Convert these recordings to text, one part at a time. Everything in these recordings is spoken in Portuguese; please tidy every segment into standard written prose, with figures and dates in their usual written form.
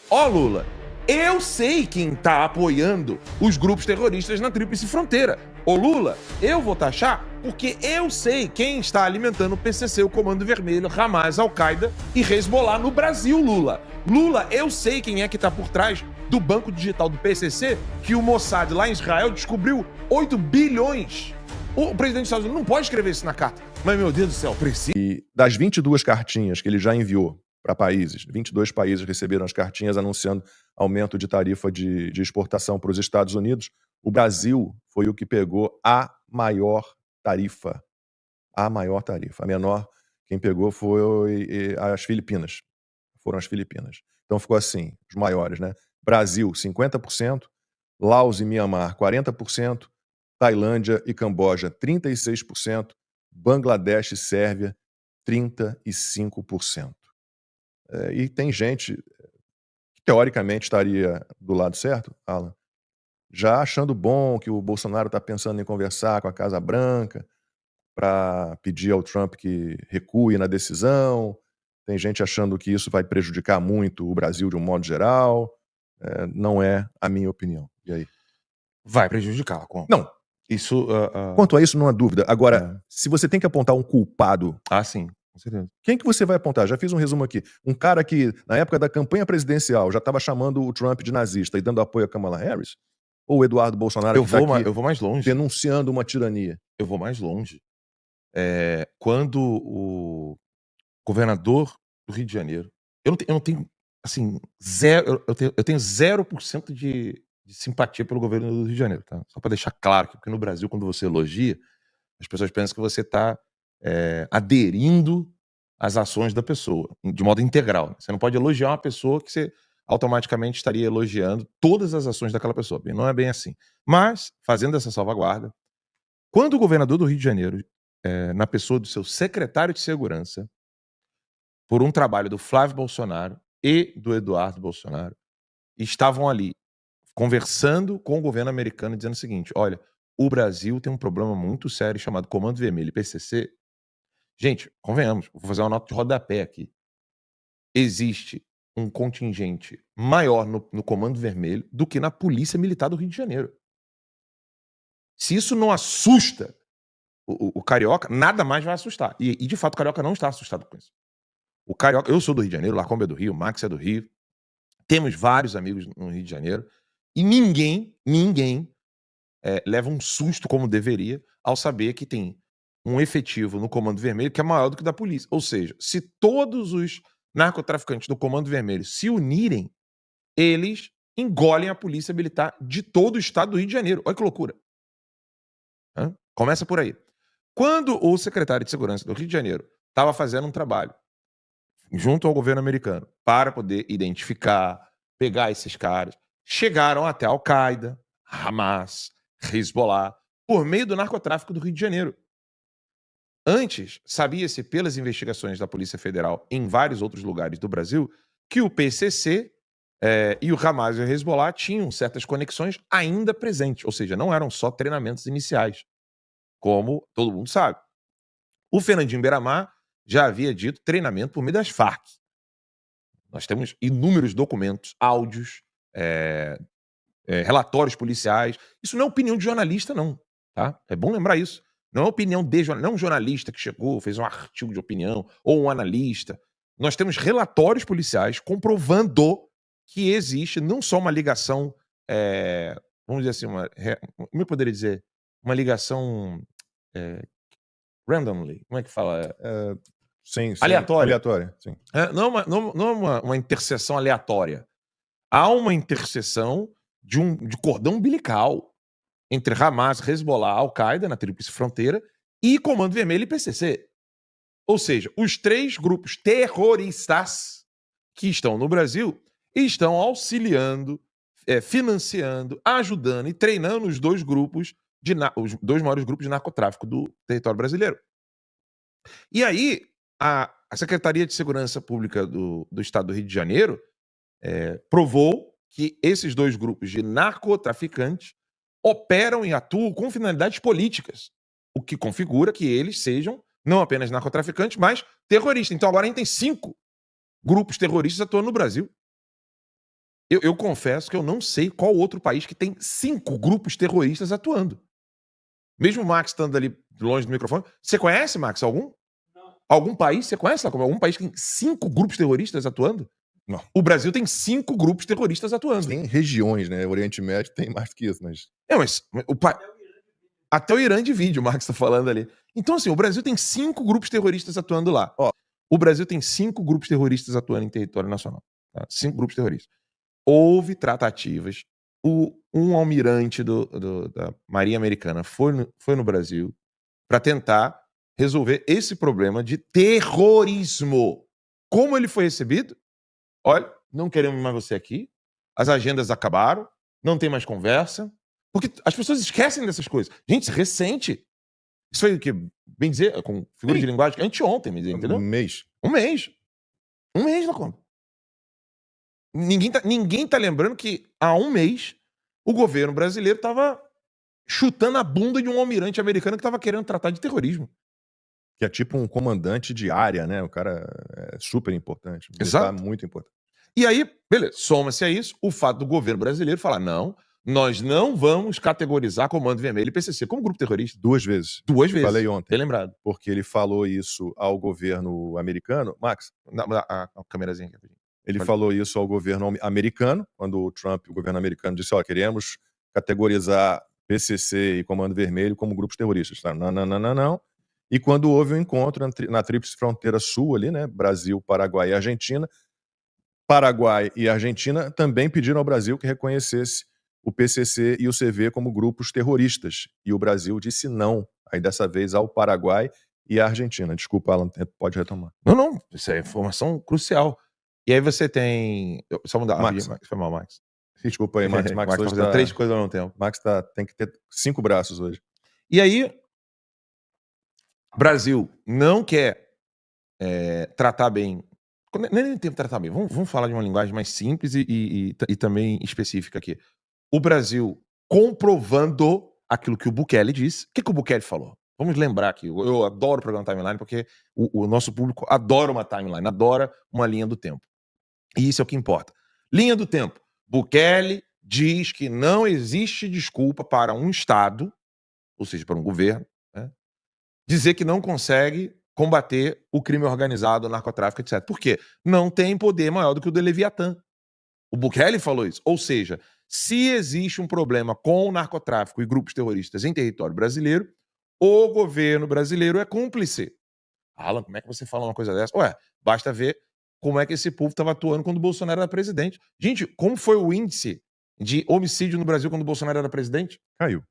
ó Lula, eu sei quem tá apoiando os grupos terroristas na Tríplice Fronteira. Ô Lula, eu vou taxar porque eu sei quem está alimentando o PCC, o Comando Vermelho, Hamas, Al-Qaeda e Hezbollah no Brasil, Lula. Lula, eu sei quem é que tá por trás do banco digital do PCC, que o Mossad lá em Israel descobriu 8 bilhões. O presidente dos Estados Unidos não pode escrever isso na carta. Mas, meu Deus do céu, precisa. E das 22 cartinhas que ele já enviou para países, 22 países receberam as cartinhas anunciando aumento de tarifa de exportação para os Estados Unidos, o Brasil foi o que pegou a maior tarifa. A maior tarifa. A menor, quem pegou foi as Filipinas. Foram as Filipinas. Então ficou assim, os maiores, né? Brasil, 50%, Laos e Mianmar, 40%, Tailândia e Camboja, 36%, Bangladesh e Sérvia, 35%. E tem gente que teoricamente estaria do lado certo, Alan, já achando bom que o Bolsonaro está pensando em conversar com a Casa Branca para pedir ao Trump que recue na decisão. Tem gente achando que isso vai prejudicar muito o Brasil de um modo geral. Não é a minha opinião. E aí? Vai prejudicar. Como? Não. Isso. Quanto a isso, não há dúvida. Agora, se você tem que apontar um culpado. Ah, sim. Com certeza. Quem que você vai apontar? Já fiz um resumo aqui. Um cara que, na época da campanha presidencial, já estava chamando o Trump de nazista e dando apoio a Kamala Harris? Ou o Eduardo Bolsonaro eu vou mais longe. Denunciando uma tirania? Eu vou mais longe. Quando o governador do Rio de Janeiro... Eu não tenho, assim, zero... Eu tenho 0% de simpatia pelo governo do Rio de Janeiro, tá? Só para deixar claro que porque no Brasil, quando você elogia, as pessoas pensam que você está aderindo às ações da pessoa, de modo integral. Você não pode elogiar uma pessoa que você automaticamente estaria elogiando todas as ações daquela pessoa. Não é bem assim. Mas, fazendo essa salvaguarda, quando o governador do Rio de Janeiro, na pessoa do seu secretário de segurança, por um trabalho do Flávio Bolsonaro e do Eduardo Bolsonaro, estavam ali conversando com o governo americano, dizendo o seguinte: olha, o Brasil tem um problema muito sério chamado Comando Vermelho e PCC. Gente, convenhamos, vou fazer uma nota de rodapé aqui. Existe um contingente maior no Comando Vermelho do que na Polícia Militar do Rio de Janeiro. Se isso não assusta o carioca, nada mais vai assustar. E de fato, o carioca não está assustado com isso. O carioca, eu sou do Rio de Janeiro, Lacombe é do Rio, Max é do Rio, temos vários amigos no Rio de Janeiro, e ninguém leva um susto como deveria ao saber que tem um efetivo no Comando Vermelho que é maior do que o da polícia. Ou seja, se todos os narcotraficantes do Comando Vermelho se unirem, eles engolem a polícia militar de todo o estado do Rio de Janeiro. Olha que loucura. Começa por aí. Quando o secretário de Segurança do Rio de Janeiro estava fazendo um trabalho junto ao governo americano para poder identificar, pegar esses caras, chegaram até Al-Qaeda, Hamas, Hezbollah, por meio do narcotráfico do Rio de Janeiro. Antes, sabia-se pelas investigações da Polícia Federal em vários outros lugares do Brasil que o PCC e o Hamas e o Hezbollah tinham certas conexões ainda presentes, ou seja, não eram só treinamentos iniciais, como todo mundo sabe. O Fernandinho Beiramar já havia dito treinamento por meio das Farc. Nós temos inúmeros documentos, áudios, relatórios policiais. Isso não é opinião de jornalista, não. Tá? É bom lembrar isso. Não é opinião de jornalista, não é um jornalista que chegou, fez um artigo de opinião, ou um analista. Nós temos relatórios policiais comprovando que existe não só uma ligação, vamos dizer assim, como eu poderia dizer? Uma ligação randomly, como é que fala? Sim, aleatória. Sim. Não é uma interseção aleatória. Há uma interseção de cordão umbilical entre Hamas, Hezbollah, Al-Qaeda, na Tríplice Fronteira, e Comando Vermelho e PCC. Ou seja, os 3 grupos terroristas que estão no Brasil estão auxiliando, financiando, ajudando e treinando os 2 grupos os 2 maiores grupos de narcotráfico do território brasileiro. E aí, a Secretaria de Segurança Pública do Estado do Rio de Janeiro provou que esses 2 grupos de narcotraficantes operam e atuam com finalidades políticas, o que configura que eles sejam não apenas narcotraficantes, mas terroristas. Então agora a gente tem 5 grupos terroristas atuando no Brasil. Eu confesso que eu não sei qual outro país que tem 5 grupos terroristas atuando. Mesmo o Max estando ali longe do microfone. Você conhece, Max, algum? Não. Algum país? Você conhece algum país que tem 5 grupos terroristas atuando? Não. O Brasil tem 5 grupos terroristas atuando. Tem regiões, né? O Oriente Médio tem mais que isso, mas... Mas até o Irã divide, o Max tá falando ali. Então, assim, o Brasil tem 5 grupos terroristas atuando lá. O Brasil tem 5 grupos terroristas atuando em território nacional. Tá? 5 grupos terroristas. Houve tratativas. Um almirante da Marinha Americana foi no Brasil para tentar resolver esse problema de terrorismo. Como ele foi recebido? Olha, não queremos mais você aqui. As agendas acabaram. Não tem mais conversa. Porque as pessoas esquecem dessas coisas. Gente, recente. Isso foi o que, bem dizer, com figura de linguagem, anteontem, entendeu? Um mês. Um mês, Lacombe. Ninguém tá lembrando que há um mês o governo brasileiro estava chutando a bunda de um almirante americano que estava querendo tratar de terrorismo. Que é tipo um comandante de área, né? O cara é super importante. Exato. Muito importante. E aí, beleza, soma-se a isso o fato do governo brasileiro falar: não, nós não vamos categorizar Comando Vermelho e PCC como grupo terrorista. 2 vezes. 2 vezes. Falei ontem. Bem lembrado. Porque ele falou isso ao governo americano. Max, a câmerazinha aqui. Ele falou isso ao governo americano, quando o Trump, o governo americano, disse: ó, queremos categorizar PCC e Comando Vermelho como grupos terroristas. Não. E quando houve um encontro na Tríplice Fronteira Sul ali, né, Brasil, Paraguai e Argentina, Paraguai e Argentina também pediram ao Brasil que reconhecesse o PCC e o CV como grupos terroristas. E o Brasil disse não, aí dessa vez ao Paraguai e à Argentina. Desculpa, Alan, pode retomar. Não, isso é informação crucial. E aí você tem... Só mudar. Max. Foi mal, Max. Desculpa aí, Max. Max tá fazendo 3 coisas ao mesmo tempo. Max tem que ter 5 braços hoje. E aí, Brasil não quer tratar bem... Nem tem que tratar bem. Vamos falar de uma linguagem mais simples e também específica aqui. O Brasil comprovando aquilo que o Bukele disse. O que o Bukele falou? Vamos lembrar aqui. Eu adoro o programa Timeline porque o nosso público adora uma timeline, adora uma linha do tempo. E isso é o que importa. Linha do tempo. Bukele diz que não existe desculpa para um Estado, ou seja, para um governo, né, dizer que não consegue combater o crime organizado, o narcotráfico, etc. Por quê? Não tem poder maior do que o do Leviatã. O Bukele falou isso. Ou seja, se existe um problema com o narcotráfico e grupos terroristas em território brasileiro, o governo brasileiro é cúmplice. Alan, como é que você fala uma coisa dessa? Ué, basta ver como é que esse povo estava atuando quando o Bolsonaro era presidente. Gente, como foi o índice de homicídio no Brasil quando o Bolsonaro era presidente? Caiu.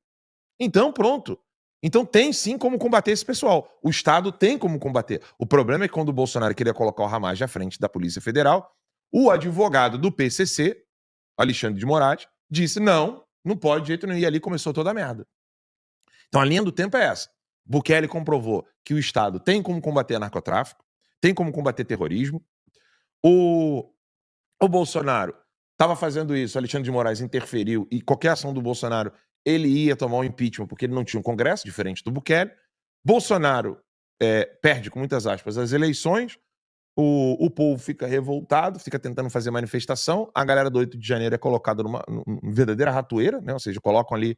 Então, pronto. Então tem sim como combater esse pessoal. O Estado tem como combater. O problema é que quando o Bolsonaro queria colocar o Ramagem à frente da Polícia Federal, o advogado do PCC, Alexandre de Moraes, disse não pode de jeito nenhum. E ali começou toda a merda. Então a linha do tempo é essa. Bukele comprovou que o Estado tem como combater narcotráfico, tem como combater terrorismo. O Bolsonaro estava fazendo isso, Alexandre de Moraes interferiu e qualquer ação do Bolsonaro ele ia tomar um impeachment porque ele não tinha um congresso, diferente do Bukele. Bolsonaro perde, com muitas aspas, as eleições. O povo fica revoltado, fica tentando fazer manifestação. A galera do 8 de janeiro é colocada numa verdadeira ratoeira, né? Ou seja, colocam ali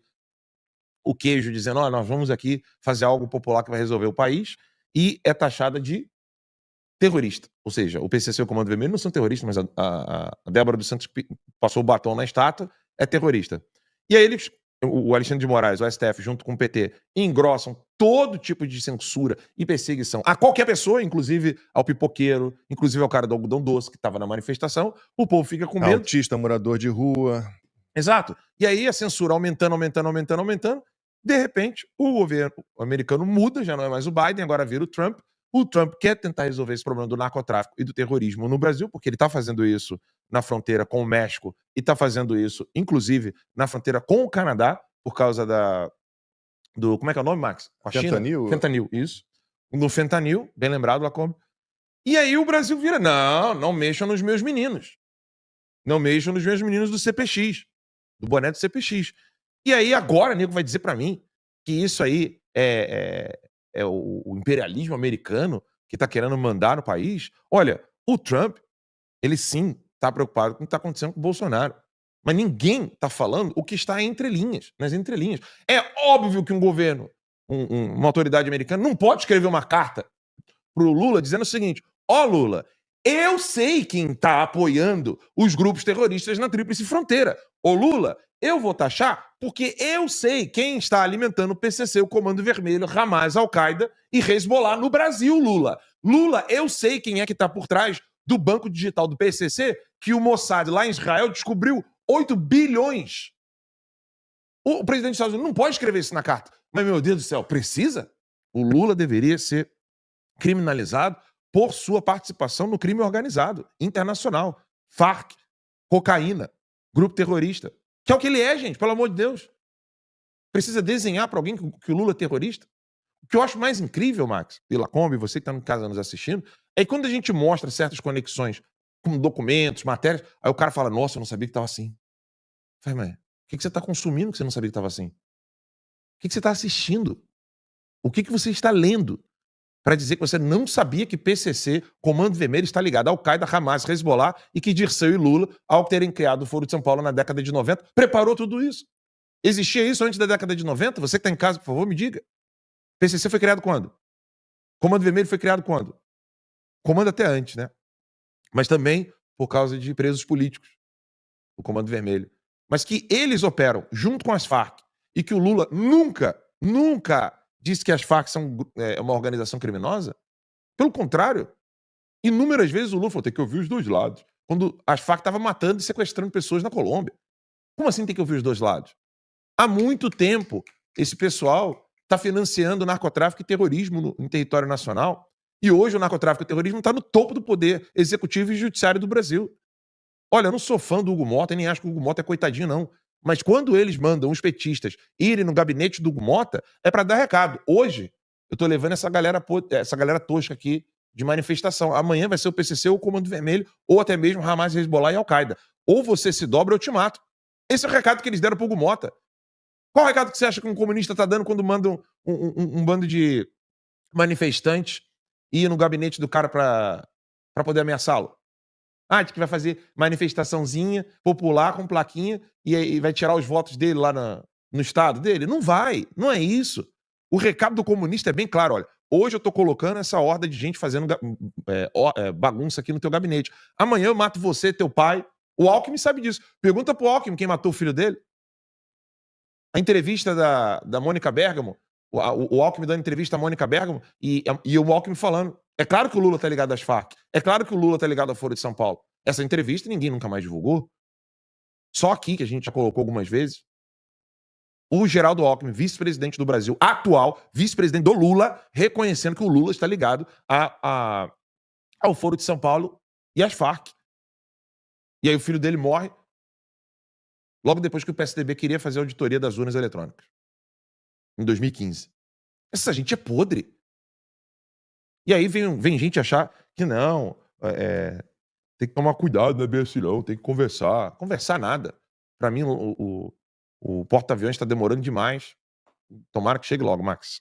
o queijo dizendo, nós vamos aqui fazer algo popular que vai resolver o país, e é taxada de terrorista. Ou seja, o PCC e o Comando Vermelho não são terroristas, mas a Débora dos Santos passou o batom na estátua, é terrorista. E aí eles, o Alexandre de Moraes, o STF, junto com o PT, engrossam todo tipo de censura e perseguição a qualquer pessoa, inclusive ao pipoqueiro, inclusive ao cara do algodão doce que estava na manifestação. O povo fica com medo. Autista, morador de rua. Exato. E aí a censura aumentando. De repente, o governo americano muda, já não é mais o Biden, agora vira o Trump. O Trump quer tentar resolver esse problema do narcotráfico e do terrorismo no Brasil, porque ele está fazendo isso na fronteira com o México e está fazendo isso, inclusive, na fronteira com o Canadá, por causa do... Como é que é o nome, Max? Com a Fentanil? China? Fentanil, isso. No fentanil, bem lembrado, Lacombe. E aí o Brasil vira, não mexam nos meus meninos. Não mexam nos meus meninos do CPX, do boné do CPX. E aí agora o nego vai dizer pra mim que isso aí é o imperialismo americano que tá querendo mandar no país. Olha, o Trump, ele sim está preocupado com o que está acontecendo com o Bolsonaro. Mas ninguém está falando o que está entre linhas, nas entrelinhas. É óbvio que um governo, uma autoridade americana, não pode escrever uma carta para o Lula dizendo o seguinte: ó, Lula, eu sei quem está apoiando os grupos terroristas na Tríplice Fronteira. Ô, Lula, eu vou taxar porque eu sei quem está alimentando o PCC, o Comando Vermelho, Hamas, Al-Qaeda e Hezbollah no Brasil, Lula. Lula, eu sei quem é que está por trás do banco digital do PCC, que o Mossad lá em Israel descobriu 8 bilhões. O presidente dos Estados Unidos não pode escrever isso na carta. Mas, meu Deus do céu, precisa? O Lula deveria ser criminalizado por sua participação no crime organizado, internacional. Farc, cocaína, grupo terrorista. Que é o que ele é, gente, pelo amor de Deus. Precisa desenhar para alguém que o Lula é terrorista? O que eu acho mais incrível, Max, e Lacombe, você que está no casa nos assistindo, é que quando a gente mostra certas conexões com documentos, matérias, aí o cara fala, nossa, eu não sabia que estava assim. Eu falei, mas o que você está consumindo que você não sabia que estava assim? O que você está assistindo? O que você está lendo para dizer que você não sabia que PCC, Comando Vermelho, está ligado ao Al-Qaeda, Hamas, Hezbollah e que Dirceu e Lula, ao terem criado o Foro de São Paulo na década de 90, preparou tudo isso? Existia isso antes da década de 90? Você que está em casa, por favor, me diga. PCC foi criado quando? Comando Vermelho foi criado quando? Comando até antes, né? Mas também por causa de presos políticos, o Comando Vermelho. Mas que eles operam junto com as Farc e que o Lula nunca disse que as Farc são uma organização criminosa. Pelo contrário, inúmeras vezes o Lula falou, tem que ouvir os dois lados. Quando as Farc estavam matando e sequestrando pessoas na Colômbia. Como assim tem que ouvir os dois lados? Há muito tempo, esse pessoal está financiando narcotráfico e terrorismo em território nacional. E hoje o narcotráfico e o terrorismo está no topo do poder executivo e judiciário do Brasil. Olha, eu não sou fã do Hugo Mota e nem acho que o Hugo Mota é coitadinho, não. Mas quando eles mandam os petistas irem no gabinete do Hugo Mota, é para dar recado. Hoje, eu estou levando essa galera tosca aqui de manifestação. Amanhã vai ser o PCC ou o Comando Vermelho, ou até mesmo Hamas, Hezbollah e Al-Qaeda. Ou você se dobra ou eu te mato. Esse é o recado que eles deram para o Hugo Mota. Qual o recado que você acha que um comunista está dando quando manda um bando de manifestantes ir no gabinete do cara para poder ameaçá-lo? Ah, de que vai fazer manifestaçãozinha popular com plaquinha e vai tirar os votos dele lá no estado dele? Não vai, não é isso. O recado do comunista é bem claro, olha, hoje eu tô colocando essa horda de gente fazendo bagunça aqui no teu gabinete. Amanhã eu mato você, teu pai. O Alckmin sabe disso. Pergunta pro Alckmin quem matou o filho dele. A entrevista da Mônica Bergamo, o Alckmin dando entrevista à Mônica Bergamo e o Alckmin falando, é claro que o Lula tá ligado às Farc, é claro que o Lula tá ligado ao Foro de São Paulo. Essa entrevista ninguém nunca mais divulgou. Só aqui, que a gente já colocou algumas vezes, o Geraldo Alckmin, vice-presidente do Brasil, atual vice-presidente do Lula, reconhecendo que o Lula está ligado ao Foro de São Paulo e às Farc. E aí o filho dele morre logo depois que o PSDB queria fazer a auditoria das urnas eletrônicas, em 2015. Essa gente é podre. E aí vem gente achar que não, tem que tomar cuidado, não é bem assim não, tem que conversar. Conversar nada. Para mim, o porta-aviões está demorando demais. Tomara que chegue logo, Max.